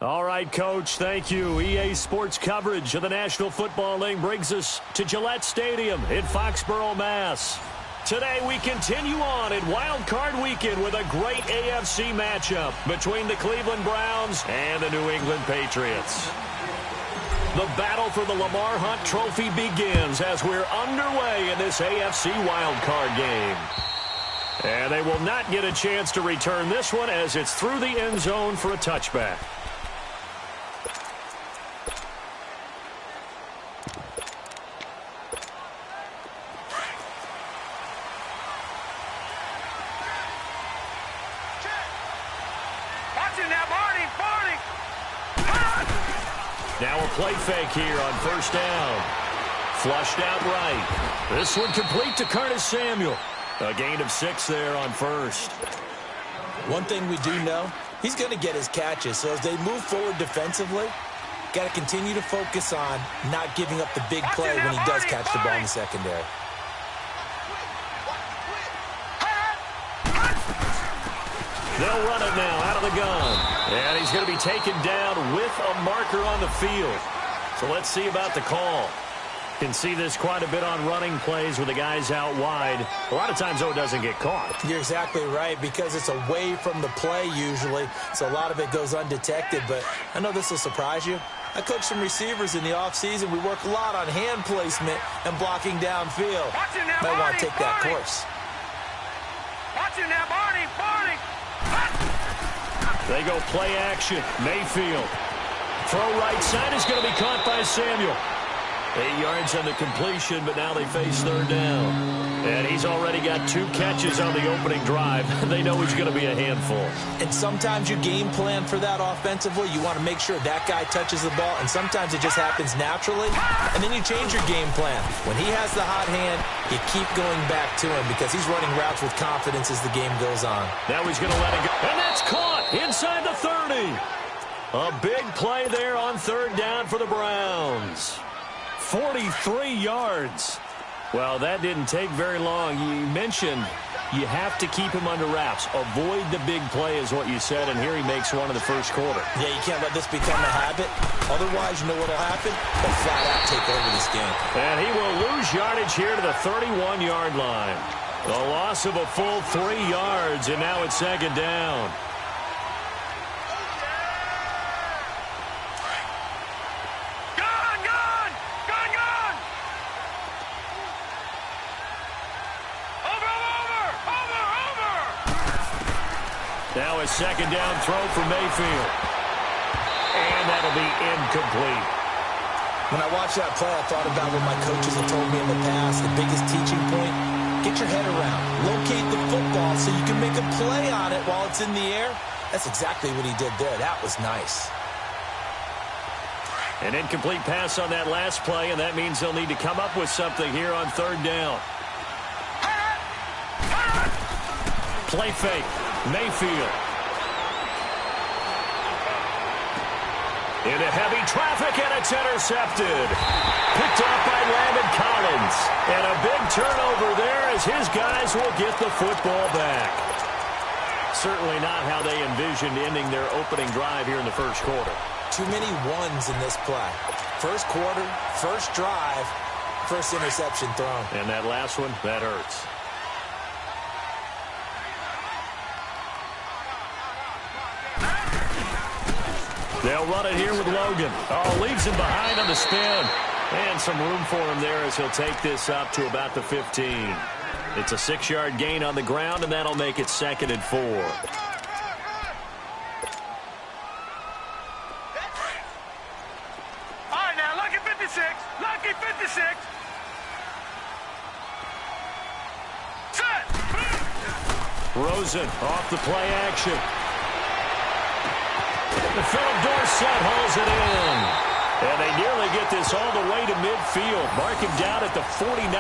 All right, Coach, thank you. EA Sports coverage of the National Football League brings us to Gillette Stadium in Foxborough, Mass. Today we continue on in Wild Card Weekend with a great AFC matchup between the Cleveland Browns and the New England Patriots. The battle for the Lamar Hunt Trophy begins as we're underway in this AFC Wild Card game. And they will not get a chance to return this one as it's through the end zone for a touchback. Now a play fake here on first down. Flushed out right. This one complete to Curtis Samuel. A gain of 6 there on first. One thing we do know, he's going to get his catches. So as they move forward defensively, got to continue to focus on not giving up the big play when he does catch the ball in the secondary. They'll run it now out of the gun. And he's going to be taken down with a marker on the field. So let's see about the call. Can see this quite a bit on running plays with the guys out wide. A lot of times, though, it doesn't get caught. You're exactly right, because it's away from the play usually, so a lot of it goes undetected. But I know this will surprise you. I coach some receivers in the offseason. We work a lot on hand placement and blocking downfield. Might want to take that course. Watching that, Barney. They go play action. Mayfield. Throw right side is going to be caught by Samuel. 8 yards on the completion, but now they face third down. And he's already got 2 catches on the opening drive. They know he's going to be a handful. And sometimes you game plan for that offensively. You want to make sure that guy touches the ball, and sometimes it just happens naturally. And then you change your game plan. When he has the hot hand, you keep going back to him because he's running routes with confidence as the game goes on. Now he's going to let it go. And that's caught inside the 30. A big play there on third down for the Browns. 43 yards. Well, that didn't take very long. You mentioned you have to keep him under wraps. Avoid the big play is what you said, and here he makes one in the first quarter. Yeah, you can't let this become a habit. Otherwise, you know what will happen? They'll flat out take over this game. And he will lose yardage here to the 31-yard line. The loss of a full 3 yards, and now it's second down. Now a second down throw for Mayfield. And that'll be incomplete. When I watched that play, I thought about what my coaches have told me in the past. The biggest teaching point, get your head around. Locate the football so you can make a play on it while it's in the air. That's exactly what he did there. That was nice. An incomplete pass on that last play, and that means they'll need to come up with something here on third down. Play fake. Mayfield. Into heavy traffic, and it's intercepted. Picked up by Landon Collins. And a big turnover there as his guys will get the football back. Certainly not how they envisioned ending their opening drive here in the first quarter. Too many ones in this play. First quarter, first drive, first interception thrown. And that last one, that hurts. They'll run it here with Logan. Oh, leaves him behind on the spin. And some room for him there as he'll take this up to about the 15. It's a 6-yard gain on the ground, and that'll make it 2nd and 4. All right, now, lucky 56. Lucky 56. Set. Rosen off the play action. And Philip Dorsett hauls it in. And they nearly get this all the way to midfield. Mark him down at the 49.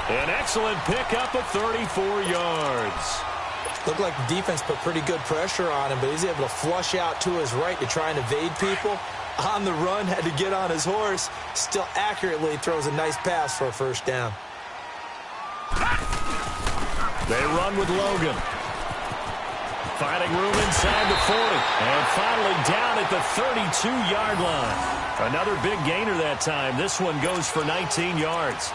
An excellent pickup of 34 yards. Looked like the defense put pretty good pressure on him, but he's able to flush out to his right to try and evade people. On the run, had to get on his horse. Still accurately throws a nice pass for a first down. They run with Logan. Finding room inside the 40. And finally down at the 32-yard line. Another big gainer that time. This one goes for 19 yards.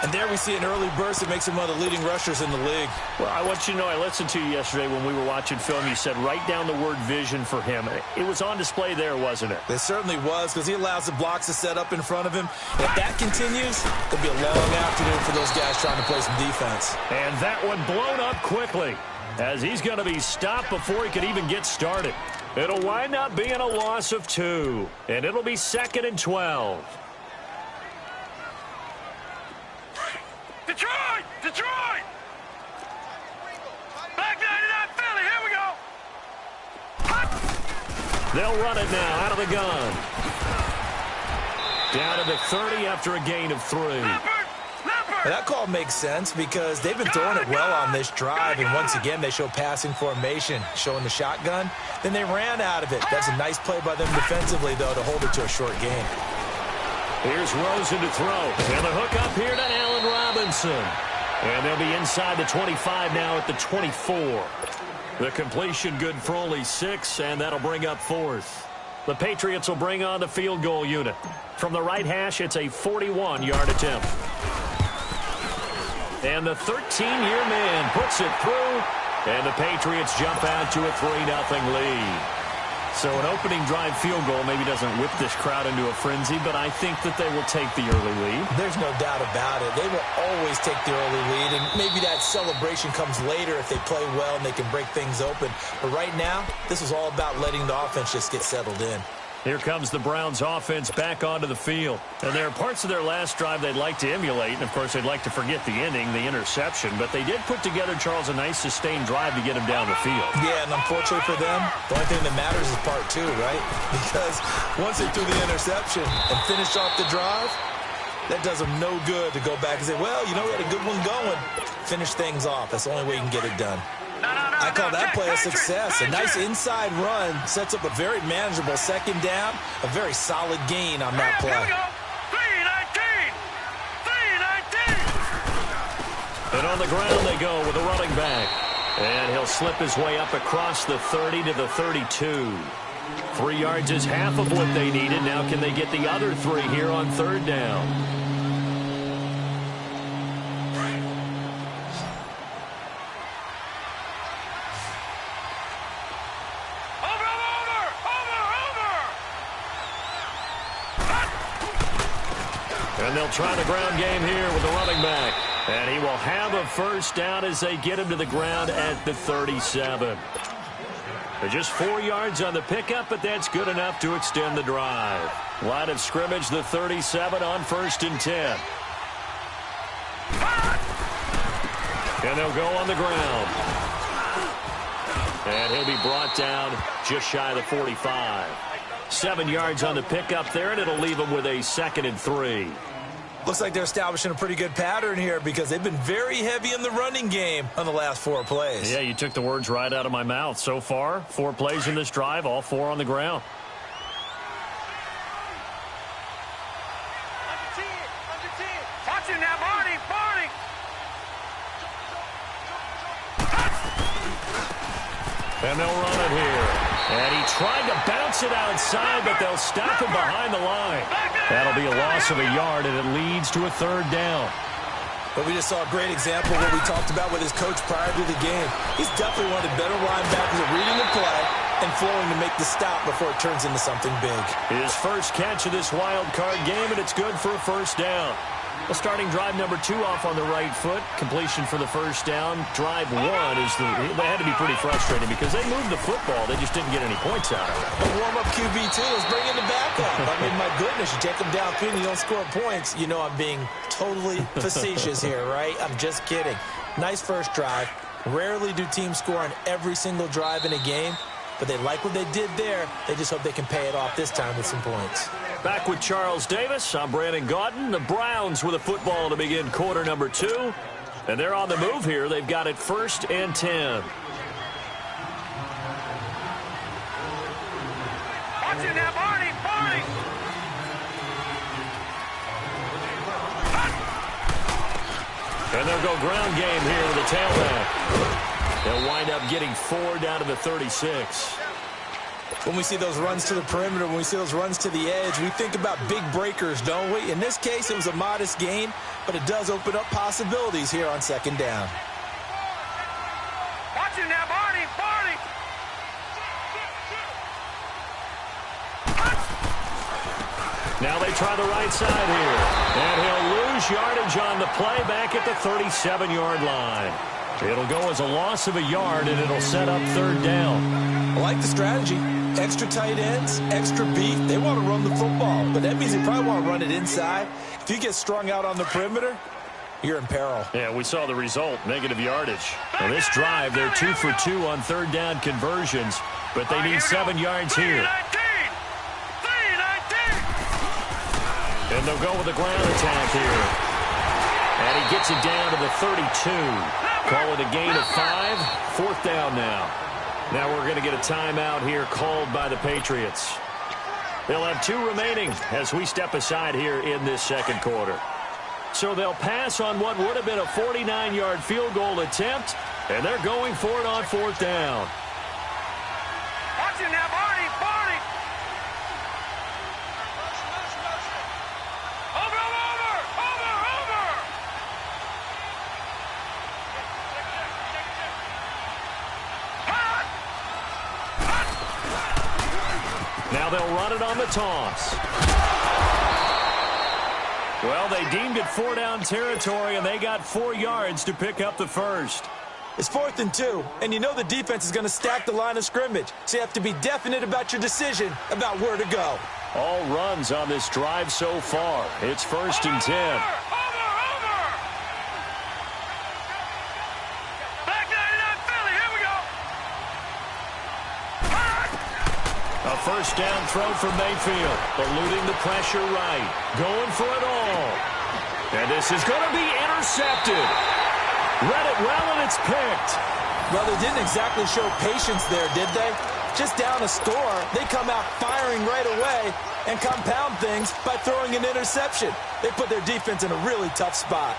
And there we see an early burst that makes him one of the leading rushers in the league. Well, I want you to know, I listened to you yesterday when we were watching film. You said write down the word vision for him. It was on display there, wasn't it? It certainly was, because he allows the blocks to set up in front of him. If that continues, it'll be a long afternoon for those guys trying to play some defense. And that one blown up quickly, as he's going to be stopped before he could even get started. It'll wind up being a loss of 2, and it'll be 2nd and 12. Detroit! Detroit! Back 99 Philly, here we go! They'll run it now out of the gun. Down to the 30 after a gain of 3. And that call makes sense because they've been throwing it well on this drive, and once again they show passing formation, showing the shotgun. Then they ran out of it. That's a nice play by them defensively, though, to hold it to a short game. Here's Rosen to throw. And the hook up here to Allen Robinson. And they'll be inside the 25 now at the 24. The completion good for only 6, and that'll bring up 4th. The Patriots will bring on the field goal unit. From the right hash, it's a 41-yard attempt. And the 13-year man puts it through, and the Patriots jump out to a 3-0 lead. So an opening drive field goal maybe doesn't whip this crowd into a frenzy, but I think that they will take the early lead. There's no doubt about it. They will always take the early lead, and maybe that celebration comes later if they play well and they can break things open. But right now, this is all about letting the offense just get settled in. Here comes the Browns offense back onto the field. And there are parts of their last drive they'd like to emulate. And, of course, they'd like to forget the ending, the interception. But they did put together, Charles, a nice sustained drive to get him down the field. Yeah, and unfortunately for them, the only thing that matters is part 2, right? Because once they threw the interception and finished off the drive, that does them no good to go back and say, well, you know, we had a good one going. Finish things off. That's the only way you can get it done. I call that play a success. A nice inside run sets up a very manageable 2nd down, a very solid gain on that play. Here we go. 3-19. 3-19. And on the ground they go with a running back. And he'll slip his way up across the 30 to the 32. 3 yards is half of what they needed. Now can they get the other 3 here on 3rd down? And they'll try the ground game here with the running back. And he will have a 1st down as they get him to the ground at the 37. They're just 4 yards on the pickup, but that's good enough to extend the drive. Line of scrimmage, the 37 on 1st and 10. And they'll go on the ground. And he'll be brought down just shy of the 45. 7 yards on the pickup there, and it'll leave him with a 2nd and 3. Looks like they're establishing a pretty good pattern here because they've been very heavy in the running game on the last 4 plays. Yeah, you took the words right out of my mouth. So far, 4 plays in this drive, all 4 on the ground. Watch it now, Barney. And they'll run it here. And he tried to bounce it outside, but they'll stop him behind the line. That'll be a loss of a yard, and it leads to a 3rd down. But we just saw a great example of what we talked about with his coach prior to the game. He's definitely one of the better linebackers at reading the play and flowing to make the stop before it turns into something big. His first catch of this wild card game, and it's good for a 1st down. Well, starting drive number 2 off on the right foot. Completion for the 1st down. Drive 1 is they had to be pretty frustrating because they moved the football. They just didn't get any points out of it. A warm-up QB, too. Let's bring in the backup. I mean, my goodness, you take them down 3 and you don't score points. You know I'm being totally facetious here, right? I'm just kidding. Nice first drive. Rarely do teams score on every single drive in a game, but they like what they did there. They just hope they can pay it off this time with some points. Back with Charles Davis, I'm Brandon Gaudin. The Browns with a football to begin quarter number 2. And they're on the move here. They've got it 1st and 10. Watch it now, Barney. And they'll go ground game here with the tailback. They'll wind up getting 4 down to the 36. When we see those runs to the perimeter, when we see those runs to the edge, we think about big breakers, don't we? In this case, it was a modest gain, but it does open up possibilities here on second down. Watch it now, Barney! Barney! Now they try the right side here. And he'll lose yardage on the play back at the 37-yard line. It'll go as a loss of a yard, and it'll set up third down. I like the strategy. Extra tight ends, extra beef. They want to run the football, but that means they probably want to run it inside. If you get strung out on the perimeter, you're in peril. Yeah, we saw the result, negative yardage. Now this drive, they're 2 for 2 on third down conversions, but they need 7 yards here. And they'll go with the ground attack here. And he gets it down to the 32. Call it a gain of 5. Fourth down now. Now we're going to get a timeout here called by the Patriots. They'll have 2 remaining as we step aside here in this second quarter. So they'll pass on what would have been a 49-yard field goal attempt, and they're going for it on fourth down. Watch it now, Barney! Barney! Over! Now they'll run it on the toss. Well, they deemed it 4-down territory, and they got 4 yards to pick up the first. It's 4th and 2, and you know the defense is going to stack the line of scrimmage, so you have to be definite about your decision about where to go. All runs on this drive so far. It's 1st and 10. A first down throw for Mayfield, eluding the pressure right, going for it all. And this is going to be intercepted. Read it well, and it's picked. Well, they didn't exactly show patience there, did they? Just down a score, they come out firing right away and compound things by throwing an interception. They put their defense in a really tough spot.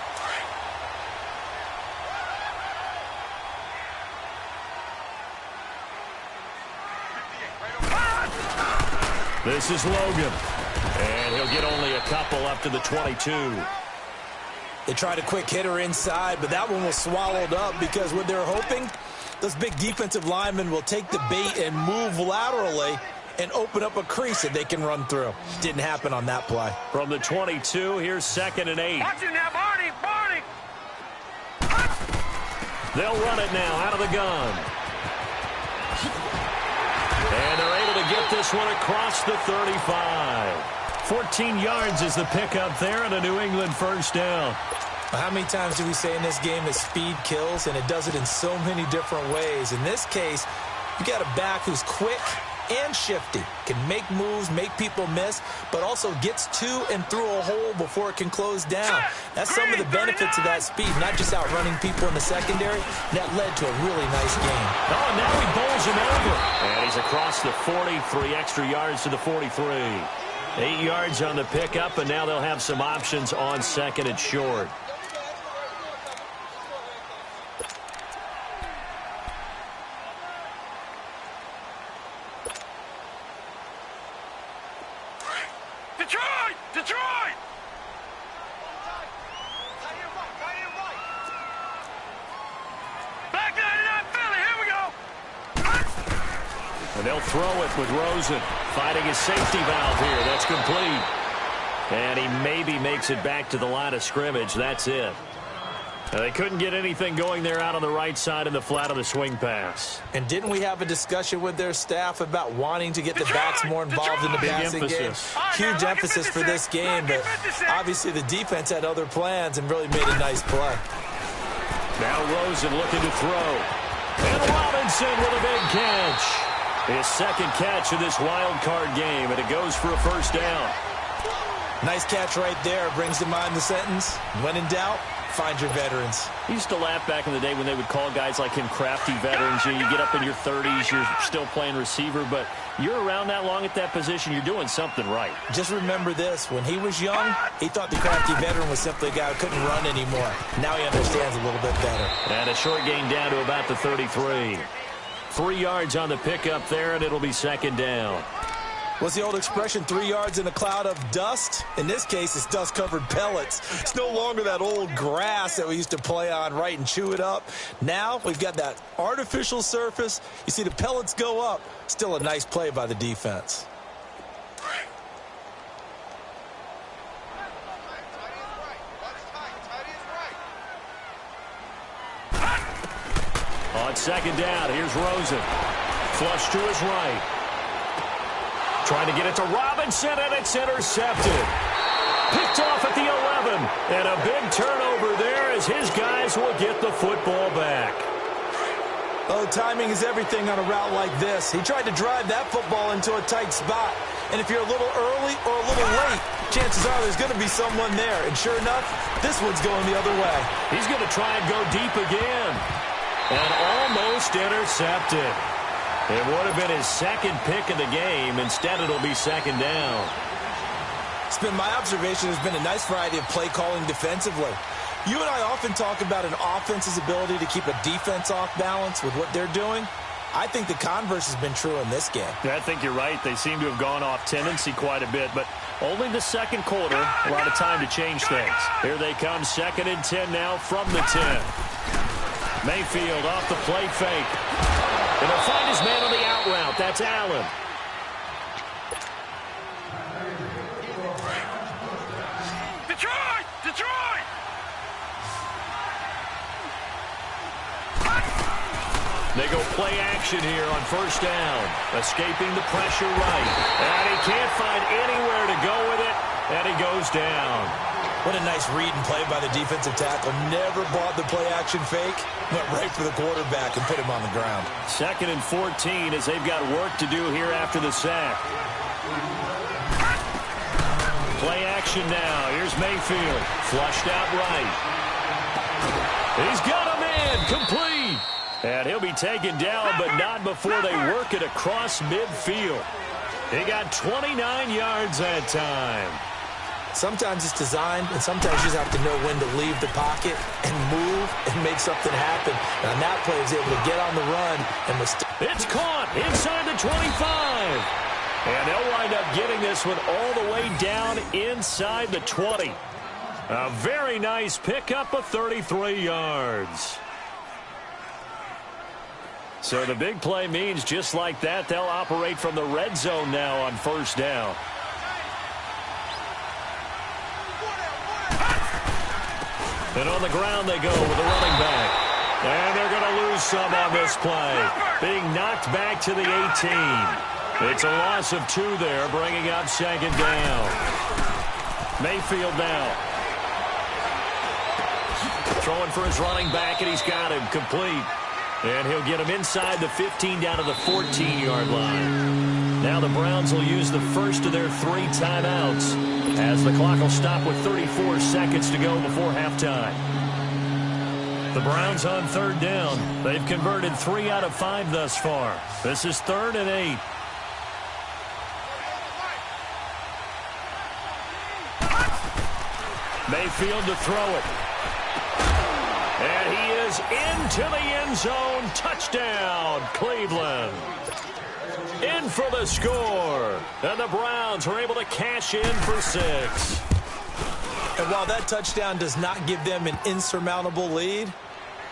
This is Logan, and he'll get only a couple up to the 22. They tried a quick hitter inside, but that one was swallowed up because what they're hoping, those big defensive linemen will take the bait and move laterally and open up a crease that they can run through. Didn't happen on that play. From the 22, here's 2nd and 8. Watch it now, Barney! Barney! They'll run it now out of the gun. And they're able to get this one across the 35. 14 yards is the pickup there, and a New England first down. How many times do we say in this game that speed kills, and it does it in so many different ways? In this case, you got a back who's quick and shifty, can make moves, make people miss, but also gets to and through a hole before it can close down. That's some of the benefits of that speed, not just outrunning people in the secondary. That led to a really nice game. Oh, and now he bowls him over. And he's across the 40, 3 extra yards to the 43. 8 yards on the pickup, and now they'll have some options on 2nd and short. Detroit! Back 99 Philly, here we go! And they'll throw it with Rosen fighting his safety valve here. That's complete. And he maybe makes it back to the line of scrimmage. That's it. They couldn't get anything going there out on the right side in the flat of the swing pass. And didn't we have a discussion with their staff about wanting to get the backs more involved in the passing game? Huge emphasis for this game, but obviously the defense had other plans and really made a nice play. Now Rosen looking to throw. And Robinson with a big catch. His 2nd catch of this wild card game, and it goes for a first down. Nice catch right there. Brings to mind the sentence, when in doubt, find your veterans. I used to laugh back in the day when they would call guys like him crafty veterans. You get up in your 30s, you're still playing receiver, but you're around that long at that position, you're doing something right. Just remember this. When he was young, he thought the crafty veteran was simply a guy who couldn't run anymore. Now he understands a little bit better. And a short gain down to about the 33. 3 yards on the pickup there, and it'll be second down. What's the old expression, 3 yards in a cloud of dust? In this case, it's dust-covered pellets. It's no longer that old grass that we used to play on, right, and chew it up. Now we've got that artificial surface. You see the pellets go up. Still a nice play by the defense. On second down, here's Rosen. Flush to his right. Trying to get it to Robinson, and it's intercepted. Picked off at the 11. And a big turnover there as his guys will get the football back. Oh, timing is everything on a route like this. He tried to drive that football into a tight spot. And if you're a little early or a little late, chances are there's going to be someone there. And sure enough, this one's going the other way. He's going to try and go deep again. And almost intercepted. It would have been his second pick of the game. Instead, it'll be second down. It's been my observation there's been a nice variety of play calling defensively. You and I often talk about an offense's ability to keep a defense off balance with what they're doing. I think the converse has been true in this game. I think you're right. They seem to have gone off tendency quite a bit, but only the second quarter. A lot of time to change things. Here they come, 2nd and 10 now from the 10. Mayfield off the play fake. And he'll find his man on the out route. That's Allen. Detroit! Detroit! They go play action here on first down. Escaping the pressure right. And he can't find anywhere to go with it. And he goes down. What a nice read and play by the defensive tackle. Never bought the play-action fake. Went right for the quarterback and put him on the ground. 2nd and 14 as they've got work to do here after the sack. Play action now. Here's Mayfield. Flushed out right. He's got him in. Complete. And he'll be taken down, but not before they work it across midfield. He got 29 yards that time. Sometimes it's designed, and sometimes you just have to know when to leave the pocket and move and make something happen. And on that play, he was able to get on the run and was. It's caught inside the 25. And they'll wind up getting this one all the way down inside the 20. A very nice pickup of 33 yards. So the big play means just like that, they'll operate from the red zone now on first down. And on the ground they go with the running back. And they're going to lose some on this play. Being knocked back to the 18. It's a loss of 2 there, bringing up second down. Mayfield now. Throwing for his running back, and he's got him complete. And he'll get him inside the 15 down to the 14-yard line. Now the Browns will use the first of their 3 timeouts as the clock will stop with 34 seconds to go before halftime. The Browns on third down. They've converted 3 out of 5 thus far. This is 3rd and 8. Mayfield to throw it. And he is into the end zone. Touchdown, Cleveland. In for the score. And the Browns are able to cash in for 6. And while that touchdown does not give them an insurmountable lead,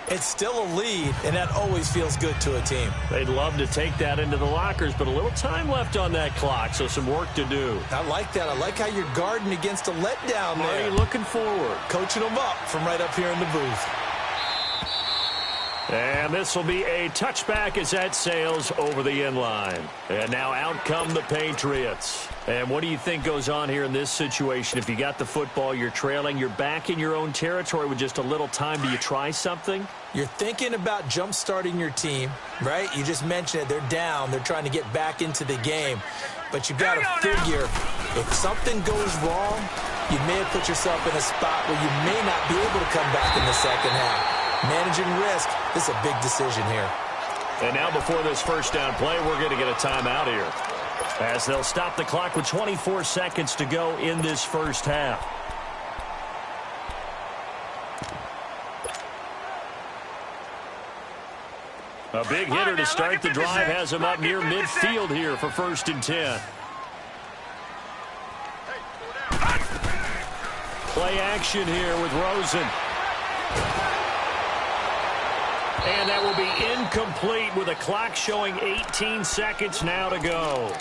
it's still a lead, and that always feels good to a team. They'd love to take that into the lockers, but a little time left on that clock, so some work to do. I like that. I like how you're guarding against a letdown there. Marty looking forward. Coaching them up from right up here in the booth. And this will be a touchback as that sails over the end line. And now out come the Patriots. And what do you think goes on here in this situation? If you got the football, you're trailing, you're back in your own territory with just a little time. Do you try something? You're thinking about jump-starting your team, right? You just mentioned it. They're down. They're trying to get back into the game. But you've got to figure if something goes wrong, you may have put yourself in a spot where you may not be able to come back in the second half. Managing risk, this is a big decision here. And now before this first down play, we're going to get a timeout here, as they'll stop the clock with 24 seconds to go in this first half. A big hitter to start the drive has him up near midfield here for 1st and 10. Play action here with Rosen. And that will be incomplete with a clock showing 18 seconds now to go.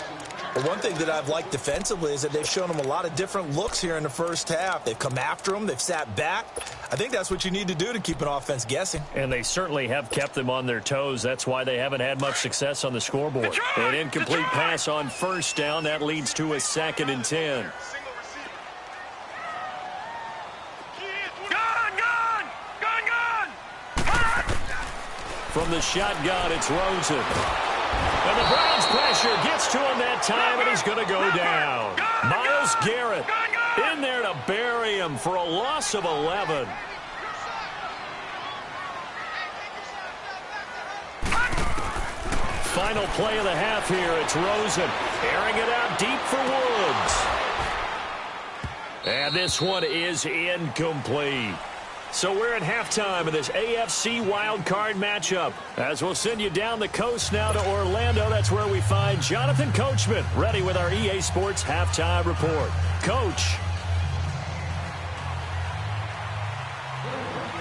Well, one thing that I've liked defensively is that they've shown them a lot of different looks here in the first half. They've come after them. They've sat back. I think that's what you need to do to keep an offense guessing. And they certainly have kept them on their toes. That's why they haven't had much success on the scoreboard. An incomplete pass on 1st down. That leads to a 2nd and 10. From the shotgun, it's Rosen. And the Browns pressure gets to him that time, and he's going to go down. Myles Garrett in there to bury him for a loss of 11. Final play of the half here. It's Rosen airing it out deep for Woods. And this one is incomplete. So we're at halftime of this AFC wildcard matchup. As we'll send you down the coast now to Orlando, that's where we find Jonathan Coachman, ready with our EA Sports halftime report. Coach.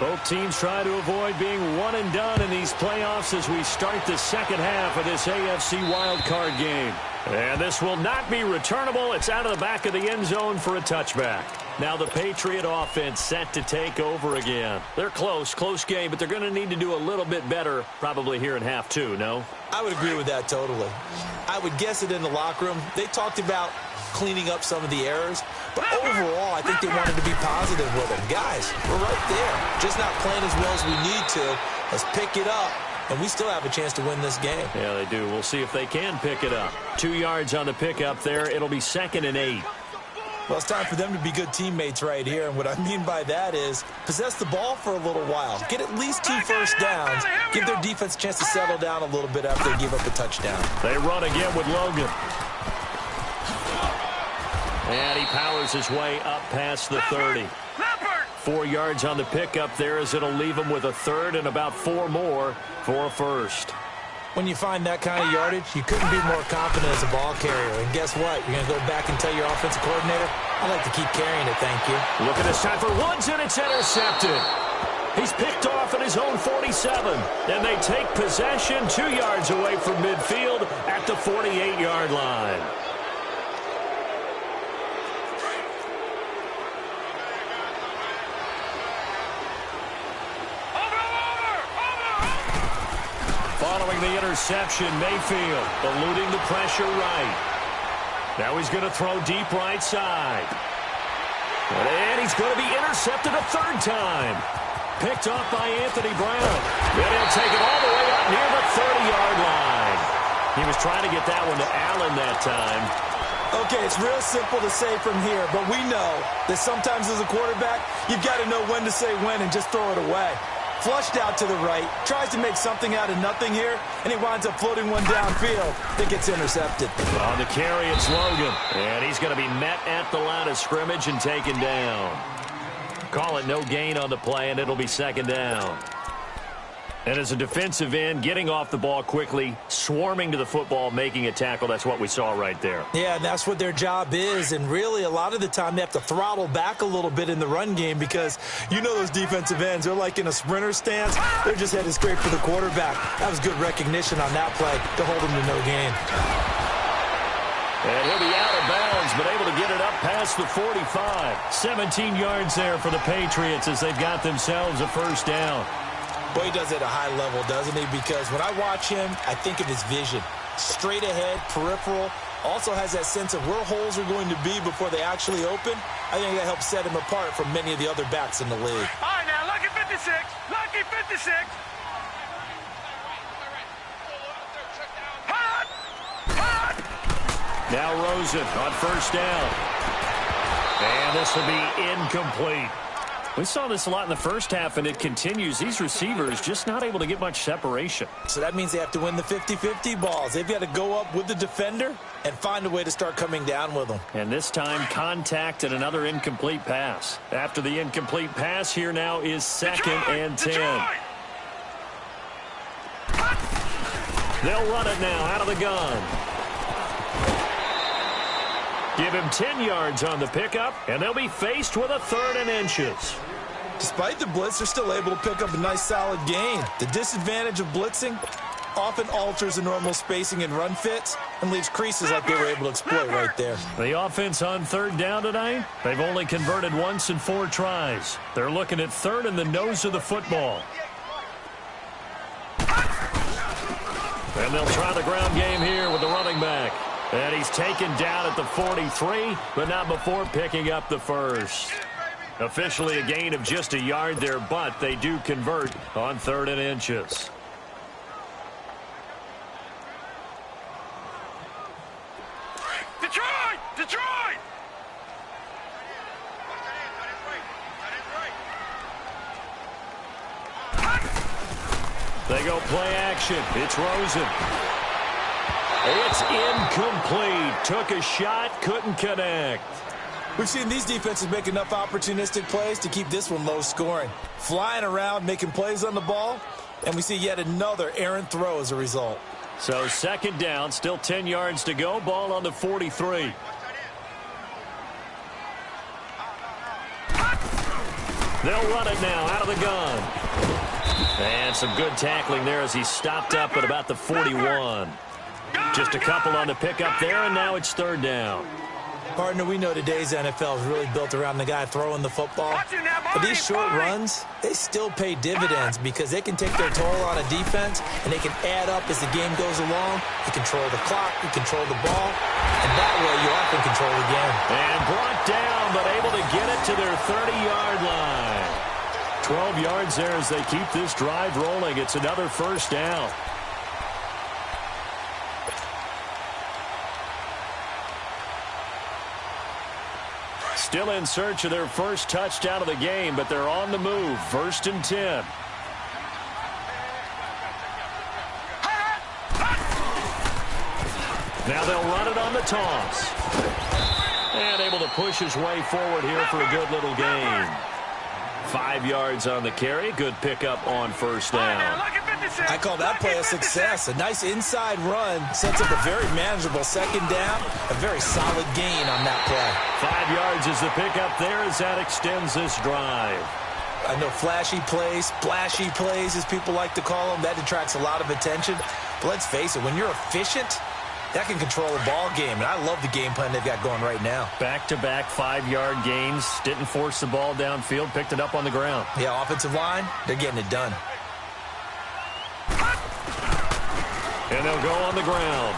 Both teams try to avoid being one and done in these playoffs as we start the second half of this AFC wildcard game. And this will not be returnable. It's out of the back of the end zone for a touchback. Now the Patriot offense set to take over again. They're close game, but they're going to need to do a little bit better probably here in half 2, no? I would agree with that totally. I would guess it in the locker room. They talked about cleaning up some of the errors, but overall I think they wanted to be positive with them. Guys, we're right there. Just not playing as well as we need to. Let's pick it up, and we still have a chance to win this game. Yeah, they do. We'll see if they can pick it up. 2 yards on the pickup there. It'll be 2nd and 8. Well, it's time for them to be good teammates right here, and what I mean by that is possess the ball for a little while. Get at least 2 first downs. Give their defense a chance to settle down a little bit after they give up a touchdown. They run again with Logan. And he powers his way up past the 30. 4 yards on the pickup there as it'll leave him with a 3rd and about 4 more for a 1st. When you find that kind of yardage, you couldn't be more confident as a ball carrier. And guess what? You're going to go back and tell your offensive coordinator, I like to keep carrying it, thank you. Look at this time for Woods, and it's intercepted. He's picked off at his own 47. And they take possession 2 yards away from midfield at the 48-yard line. Following the interception, Mayfield eluding the pressure right. Now he's going to throw deep right side. And he's going to be intercepted a 3rd time. Picked off by Anthony Brown. Then he'll take it all the way up near the 30-yard line. He was trying to get that one to Allen that time. Okay, it's real simple to say from here, but we know that sometimes as a quarterback, you've got to know when to say when and just throw it away. Flushed out to the right, tries to make something out of nothing here, and he winds up floating one downfield that gets intercepted. On the carry, it's Logan, and he's going to be met at the line of scrimmage and taken down. Call it no gain on the play, and it'll be 2nd down. And as a defensive end, getting off the ball quickly, swarming to the football, making a tackle, that's what we saw right there. Yeah, and that's what their job is. And really, a lot of the time, they have to throttle back a little bit in the run game because you know those defensive ends, they're like in a sprinter stance. They're just headed straight for the quarterback. That was good recognition on that play to hold them to no gain. And he'll be out of bounds, but able to get it up past the 45. 17 yards there for the Patriots as they've got themselves a 1st down. Boy, he does it at a high level, doesn't he? Because when I watch him, I think of his vision. Straight ahead, peripheral. Also has that sense of where holes are going to be before they actually open. I think that helps set him apart from many of the other backs in the league. All right, now, lucky 56. Lucky 56. Now Rosen on 1st down. And this will be incomplete. We saw this a lot in the first half, and it continues. These receivers just not able to get much separation. So that means they have to win the 50-50 balls. They've got to go up with the defender and find a way to start coming down with them. And this time, contact and another incomplete pass. After the incomplete pass, here now is 2nd and 10. They'll run it now out of the gun. Give him 10 yards on the pickup, and they'll be faced with a 3rd and inches. Despite the blitz, they're still able to pick up a nice, solid gain. The disadvantage of blitzing often alters the normal spacing and run fits and leaves creases like they were able to exploit right there. The offense on 3rd down tonight, they've only converted once in 4 tries. They're looking at 3rd in the nose of the football. And they'll try the ground game here with the running back. And he's taken down at the 43, but not before picking up the 1st. Officially a gain of just a yard there, but they do convert on 3rd and inches. Detroit! Detroit! They go play action. It's Rosen. It's incomplete. Took a shot, couldn't connect. We've seen these defenses make enough opportunistic plays to keep this one low scoring. Flying around, making plays on the ball, and we see yet another errant throw as a result. So 2nd down, still 10 yards to go. Ball on the 43. They'll run it now out of the gun. And some good tackling there as he stopped up at about the 41. Just a couple on the pickup there, and now it's 3rd down. Partner, we know today's NFL is really built around the guy throwing the football. But these short runs, they still pay dividends because they can take their toll on a defense, and they can add up as the game goes along. You control the clock, you control the ball, and that way you often control the game. And brought down, but able to get it to their 30-yard line. 12 yards there as they keep this drive rolling. It's another 1st down. Still in search of their 1st touchdown of the game, but they're on the move. 1st and 10. Now they'll run it on the toss. And able to push his way forward here for a good little gain. 5 yards on the carry. Good pickup on 1st down. I call that play a success. A nice inside run sets up a very manageable 2nd down. A very solid gain on that play. 5 yards is the pickup there as that extends this drive. I know flashy plays, splashy plays, as people like to call them, that attracts a lot of attention. But let's face it, when you're efficient, that can control a ball game, and I love the game plan they've got going right now. Back-to-back 5-yard gains. Didn't force the ball downfield. Picked it up on the ground. Yeah, offensive line, they're getting it done. And they'll go on the ground.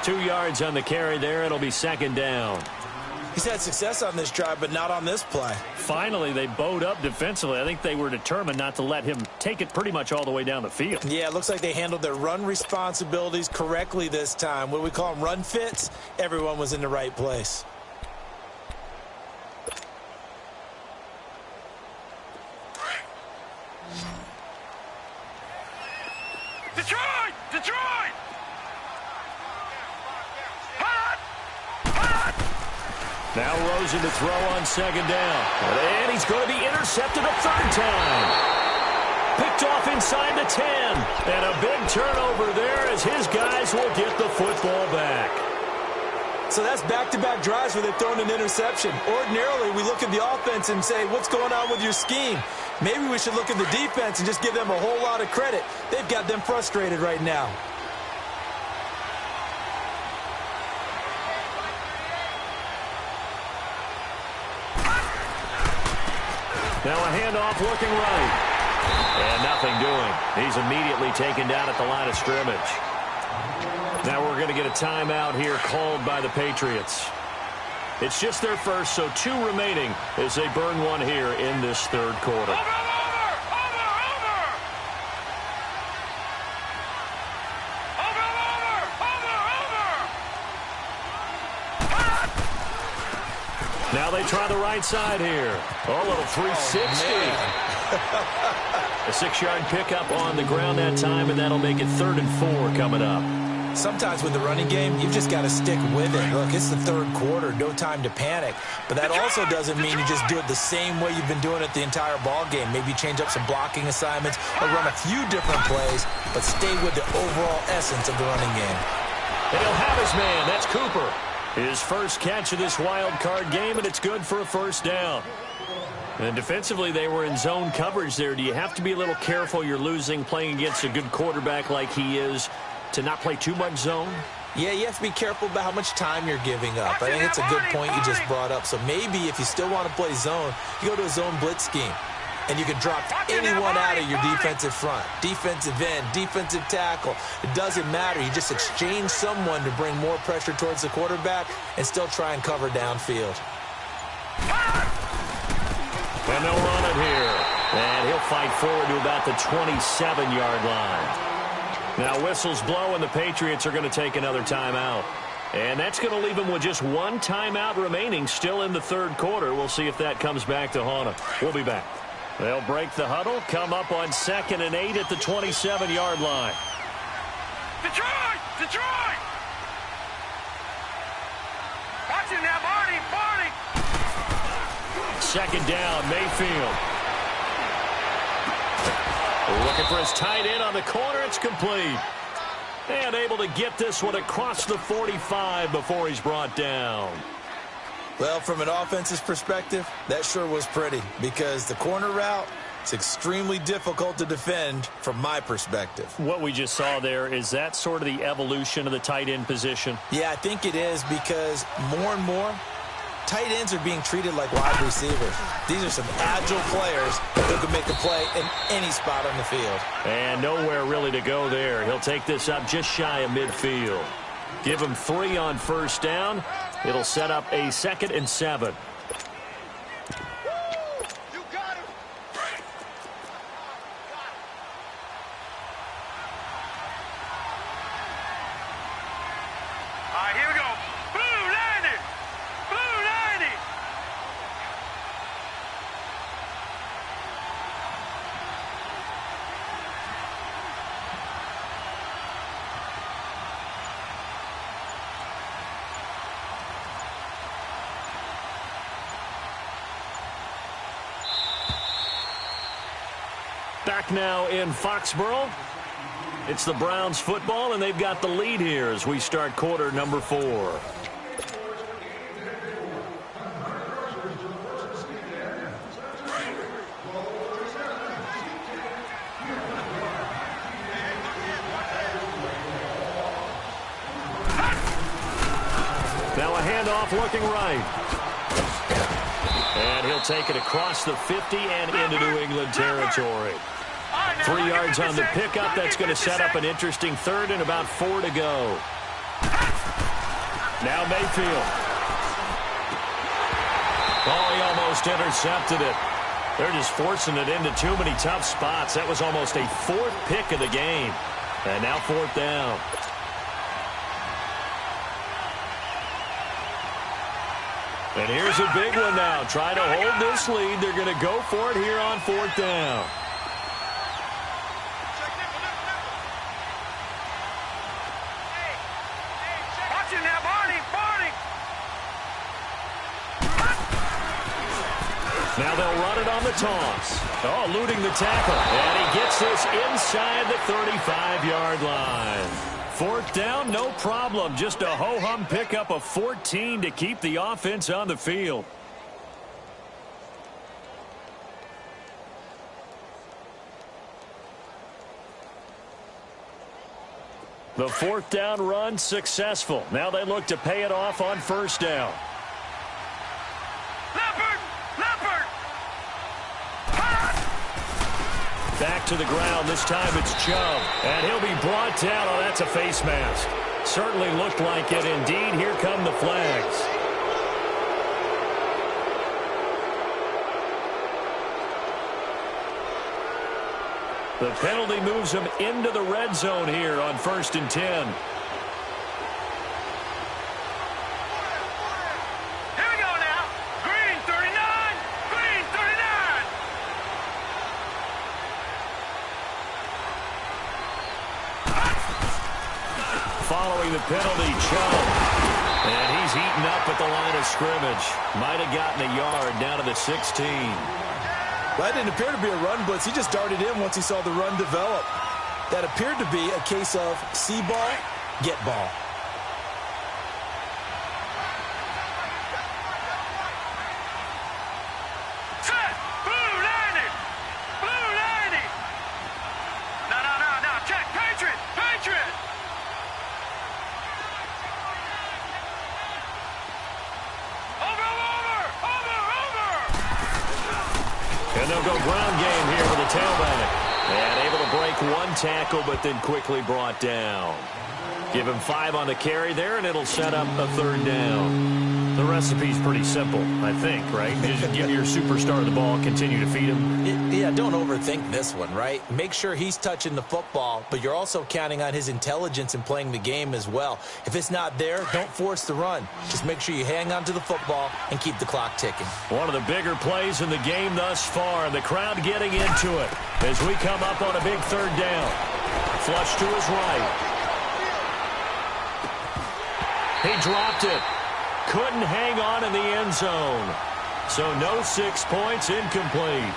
2 yards on the carry there. It'll be 2nd down. He's had success on this drive, but not on this play. Finally, they bowed up defensively. I think they were determined not to let him take it pretty much all the way down the field. Yeah, it looks like they handled their run responsibilities correctly this time. What do we call them, run fits? Everyone was in the right place. Detroit! Detroit! Now Rosen to throw on 2nd down. And he's going to be intercepted a 3rd time. Picked off inside the 10. And a big turnover there as his guys will get the football back. So that's back-to-back drives where they've thrown an interception. Ordinarily, we look at the offense and say, what's going on with your scheme? Maybe we should look at the defense and just give them a whole lot of credit. They've got them frustrated right now. Now a handoff looking right. And nothing doing. He's immediately taken down at the line of scrimmage. Now we're going to get a timeout here called by the Patriots. It's just their first, so 2 remaining as they burn one here in this 3rd quarter. Now they try the right side here. Oh, a little 360. A 6-yard pickup on the ground that time, and that'll make it 3rd and 4 coming up. Sometimes with the running game, you've just got to stick with it. Look, it's the 3rd quarter, no time to panic. But that also doesn't mean you just do it the same way you've been doing it the entire ball game. Maybe change up some blocking assignments or run a few different plays, but stay with the overall essence of the running game. And he'll have his man. That's Cooper. His first catch of this wild card game, and it's good for a 1st down. And defensively, they were in zone coverage there. Do you have to be a little careful you're losing playing against a good quarterback like he is to not play too much zone? Yeah, you have to be careful about how much time you're giving up. I think it's a good point you just brought up. So maybe if you still want to play zone, you go to a zone blitz scheme. And you can drop anyone out of your defensive front, defensive end, defensive tackle. It doesn't matter. You just exchange someone to bring more pressure towards the quarterback and still try and cover downfield. And they'll run it here. And he'll fight forward to about the 27-yard line. Now whistles blow, and the Patriots are going to take another timeout. And that's going to leave them with just one timeout remaining still in the 3rd quarter. We'll see if that comes back to haunt them. We'll be back. They'll break the huddle, come up on 2nd and 8 at the 27-yard line. Detroit! Detroit! Watch it now, Barney! Barney! 2nd down, Mayfield. Looking for his tight end on the corner. It's complete. And able to get this one across the 45 before he's brought down. Well, from an offense's perspective, that sure was pretty because the corner route, it's extremely difficult to defend from my perspective. What we just saw there, is that sort of the evolution of the tight end position? Yeah, I think it is because more and more, tight ends are being treated like wide receivers. These are some agile players who can make a play in any spot on the field. And nowhere really to go there. He'll take this up just shy of midfield. Give him 3 on 1st down. It'll set up a 2nd and 7. Back now in Foxborough. It's the Browns football, and they've got the lead here as we start quarter number 4. Now a handoff looking right. And he'll take it across the 50 and into New England territory. 3 yards on the pickup. That's going to set up an interesting 3rd and about 4 to go. Now Mayfield. Oh, he almost intercepted it. They're just forcing it into too many tough spots. That was almost a 4th pick of the game. And now 4th down. And here's a big one now. Try to hold this lead. They're going to go for it here on 4th down. Watch it now, Barney! Barney! Now they'll run it on the toss. Oh, eluding the tackle. And he gets this inside the 35-yard line. 4th down, no problem. Just a ho-hum pickup of 14 to keep the offense on the field. The 4th down run successful. Now they look to pay it off on 1st down. Back to the ground. This time it's Chubb. And he'll be brought down. Oh, that's a face mask. Certainly looked like it. Indeed, here come the flags. The penalty moves him into the red zone here on 1st and 10. Here we go now. the penalty charge. And he's eaten up at the line of scrimmage. Might have gotten a yard down to the 16. Well, that didn't appear to be a run blitz. He just darted in once he saw the run develop. That appeared to be a case of see ball, get ball. And they'll go ground game here with the tailback. And able to break one tackle, but then quickly brought down. Give him 5 on the carry there, and it'll set up a 3rd down. The recipe's pretty simple, I think, right? You just give your superstar the ball, continue to feed him. Yeah, don't overthink this one, right? Make sure he's touching the football, but you're also counting on his intelligence in playing the game as well. If it's not there, don't force the run. Just make sure you hang on to the football and keep the clock ticking. One of the bigger plays in the game thus far, and the crowd getting into it as we come up on a big 3rd down. Flush to his right. He dropped it. Couldn't hang on in the end zone. So no 6 points, incomplete.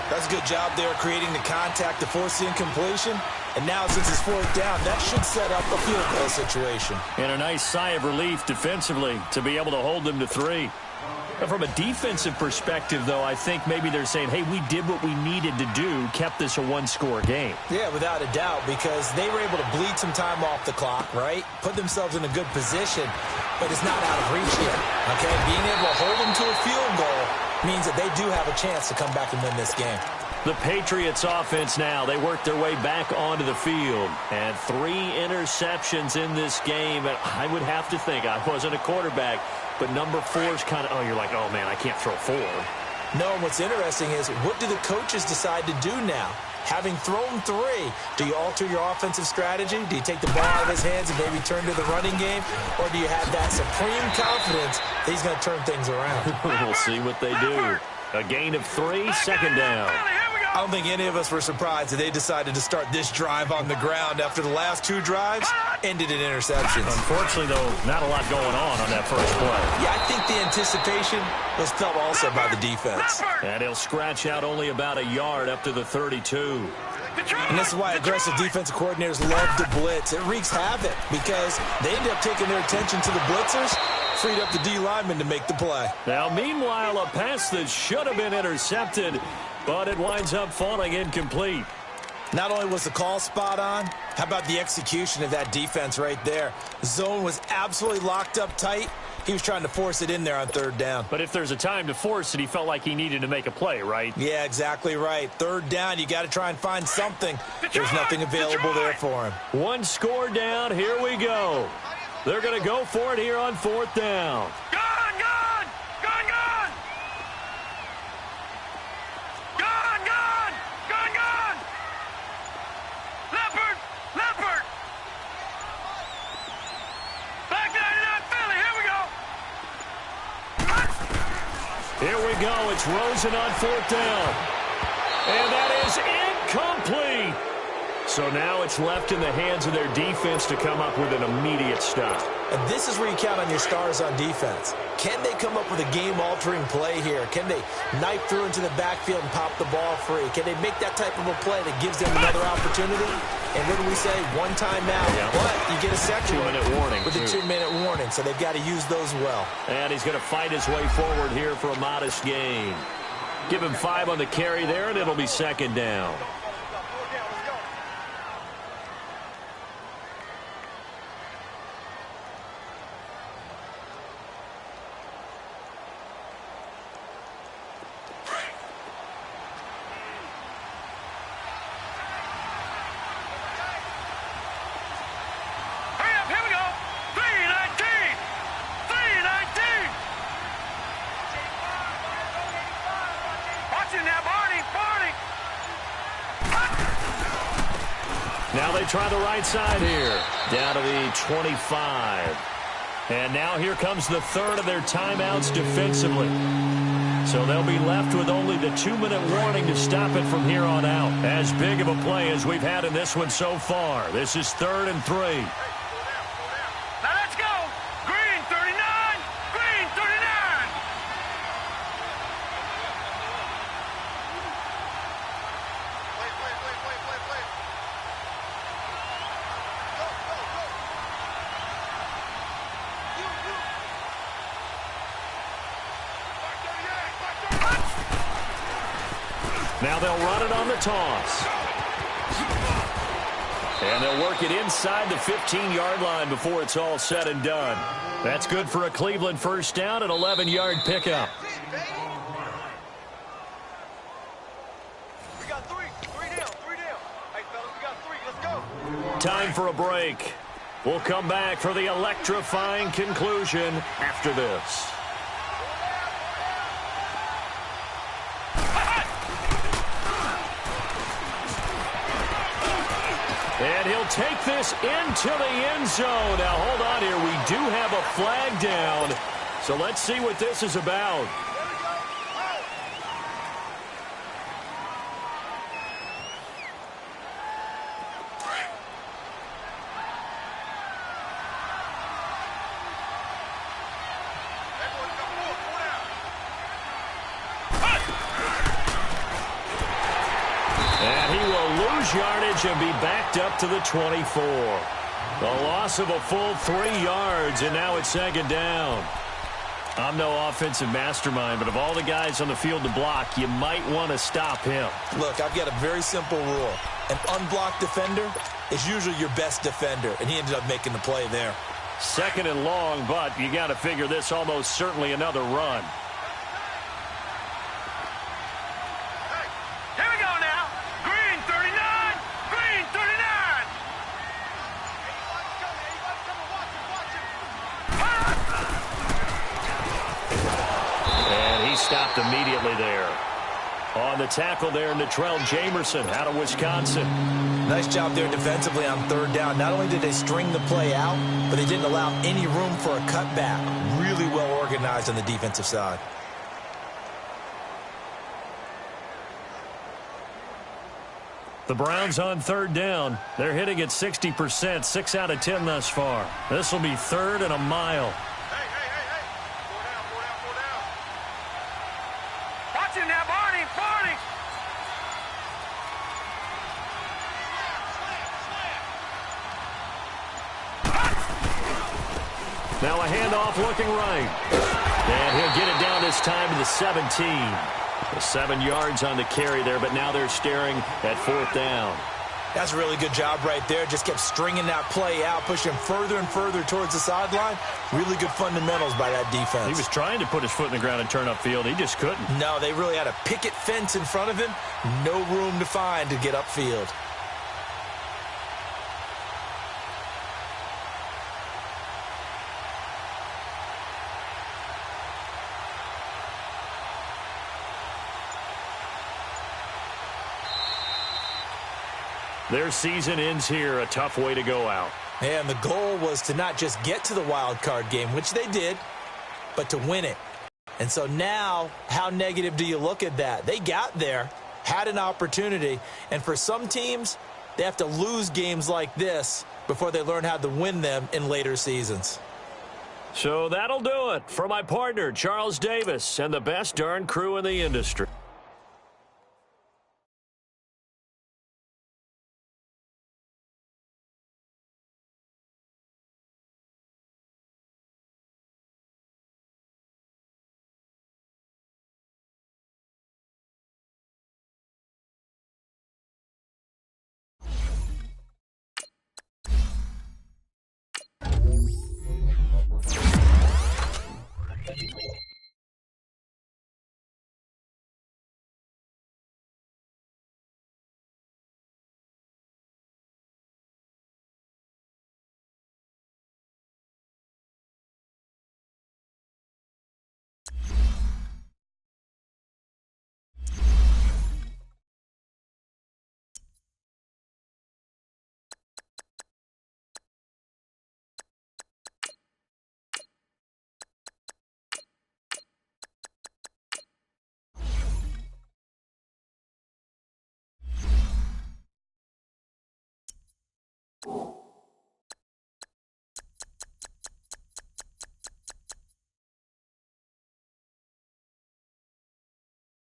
That's a good job there creating the contact to force the incompletion. And now since it's 4th down, that should set up a field goal situation. And a nice sigh of relief defensively to be able to hold them to 3. But from a defensive perspective, though, I think maybe they're saying, hey, we did what we needed to do, kept this a 1-score game. Yeah, without a doubt, because they were able to bleed some time off the clock, right? Put themselves in a good position, but it's not out of reach yet, okay? Being able to hold them to a field goal means that they do have a chance to come back and win this game. The Patriots offense now, they work their way back onto the field. And 3 interceptions in this game. And I would have to think, I wasn't a quarterback, but number 4 is kind of, oh, you're like, oh, man, I can't throw 4. No, what's interesting is, what do the coaches decide to do now? Having thrown 3, do you alter your offensive strategy? Do you take the ball out of his hands and maybe turn to the running game? Or do you have that supreme confidence that he's going to turn things around? We'll see what they do. A gain of 3, 2nd down. I don't think any of us were surprised that they decided to start this drive on the ground after the last 2 drives ended in interceptions. Unfortunately, though, not a lot going on that first play. Yeah, I think the anticipation was felt also by the defense. And he'll scratch out only about a yard up to the 32. And this is why aggressive defensive coordinators love to blitz. It wreaks havoc because they end up taking their attention to the blitzers, freed up the D lineman to make the play. Now, meanwhile, a pass that should have been intercepted, but it winds up falling incomplete. Not only was the call spot on, how about the execution of that defense right there? The zone was absolutely locked up tight. He was trying to force it in there on 3rd down. But if there's a time to force it, he felt like he needed to make a play, right? Yeah, exactly right. 3rd down, you got to try and find something. There's nothing available there for him. 1 score down, here we go. They're going to go for it here on 4th down. Here we go. It's Rosen on 4th down. And that is incomplete. So now it's left in the hands of their defense to come up with an immediate stop. And this is where you count on your stars on defense. Can they come up with a game-altering play here? Can they knife through into the backfield and pop the ball free? Can they make that type of a play that gives them another opportunity? And what do we say? 1 timeout. Yeah. But you get a second 2-minute warning. With a 2-minute warning, so they've got to use those well. And he's going to fight his way forward here for a modest gain. Give him 5 on the carry there, and it'll be 2nd down. Now they try the right side here. Down to the 25. And now here comes the third of their timeouts defensively. So they'll be left with only the 2-minute warning to stop it from here on out. As big of a play as we've had in this one so far. This is 3rd and 3. Now let's go. Green 39. Green 39. Play. Go. Now they'll run it on the toss. And they'll work it inside the 15-yard line before it's all said and done. That's good for a Cleveland first down, an 11-yard pickup. We got three. Three down. Hey, fellas, we got 3. Let's go. Time for a break. We'll come back for the electrifying conclusion after this. And he'll take this into the end zone. Now, hold on here. We do have a flag down. So let's see what this is about. And he will lose yardage and be backed up to the 24. A loss of a full 3 yards, and now it's 2nd down. I'm no offensive mastermind, but of all the guys on the field to block, you might want to stop him. Look, I've got a very simple rule. An unblocked defender is usually your best defender, and he ended up making the play there. 2nd and long, but you got to figure this almost certainly another run. Here we go now. Green 39. Green 39. And he stopped immediately there. On the tackle there, Natrell Jamerson out of Wisconsin. Nice job there defensively on 3rd down. Not only did they string the play out, but they didn't allow any room for a cutback. Really well organized on the defensive side. The Browns on 3rd down. They're hitting at 60%, 6 out of 10 thus far. This will be 3rd and a mile. Hey. 4 down. Watch him now, Barney. Now a handoff looking right. And he'll get it down this time to the 17. 7 yards on the carry there, but now they're staring at 4th down. That's a really good job right there. Just kept stringing that play out, pushing further and further towards the sideline. Really good fundamentals by that defense. He was trying to put his foot in the ground and turn upfield. He just couldn't. No, they really had a picket fence in front of him. No room to find to get upfield. Their season ends here, a tough way to go out. And the goal was to not just get to the wild card game, which they did, but to win it. And so now, how negative do you look at that? They got there, had an opportunity, and for some teams, they have to lose games like this before they learn how to win them in later seasons. So that'll do it for my partner, Charles Davis, and the best darn crew in the industry. you.